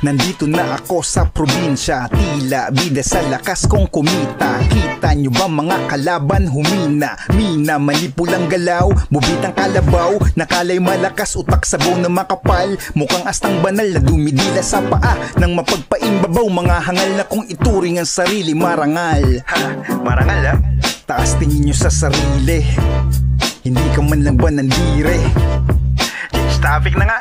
Nandito na ako sa probinsya, tila bida sa lakas kong kumita. Kita nyo ba mga kalaban humina? Mina, manipulang galaw, bubitang kalabaw. Nakalay malakas, utak sabaw na makapal. Mukhang astang banal na dumidila sa paa nang mapagpaimbabaw. Mga hangal na kong ituring ang sarili marangal. Marangal ha? Taas tingin nyo sa sarili, hindi ka man lang ba nandire? Change topic na nga.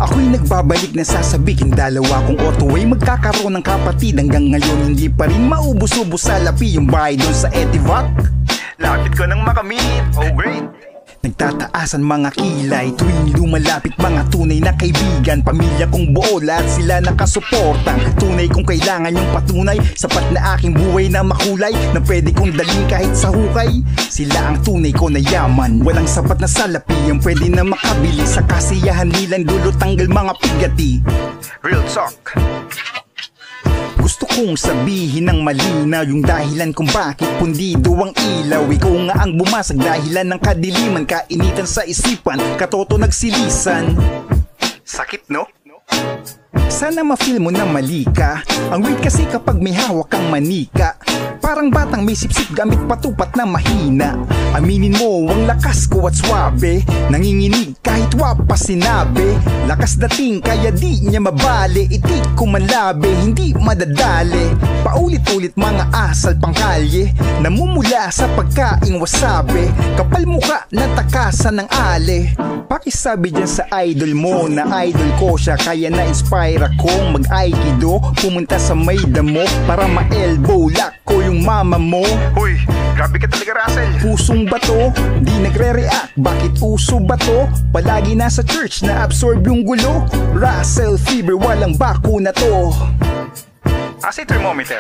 Ako'y nagbabalik na sasabihin, dalawa kong auto ay magkakaroon ng kapatid. Hanggang ngayon hindi pa rin maubos-ubos sa lapi yung bahay doon sa Etivac. Lapit ko nang makamit, oh great. Nagtataasan mga kilay tuwing lumalapit mga tunay na kaibigan. Pamilya kong buo, lahat sila nakasuportang. Tunay kong kailangan yung patunay, sapat na aking buhay na makulay, na pwede kong daling kahit sa hukay. Sila ang tunay ko na yaman, walang sapat na salapi ang pwede na makabili sa kasiyahan nilang dulo tanggal mga pigati. Real talk. Gusto kong sabihin ng malinaw yung dahilan kung bakit pundido ang ilaw. Ikaw nga ang bumasag dahilan ng kadiliman, kainitan sa isipan, katoto nagsilisan. Sakit no? Sana ma-feel mo na mali ka. Ang weird kasi kapag may hawak kang manika, parang batang may sipsip gamit patupat na mahina. Aminin mo ang lakas ko at swabe, nanginginig kahit wapa sinabi. Lakas dating kaya di niya mabali, itik ko malabi hindi madadali. Paulit-ulit mga asal pangkalye, namumula sa pagkaing wasabi. Kapal mukha na takasan ng ale. Pakisabi dyan sa idol mo na idol ko siya, kaya na-inspire akong mag-aikido. Pumunta sa may damo para ma-elbow lock ko yung mama mo. Huy, grabe ka talaga Russell. Pusong bato, di nagre-react, bakit uso ba to? Palagi nasa church na absorb yung gulo. Russell fever, walang bakuna to. Asa thermometer?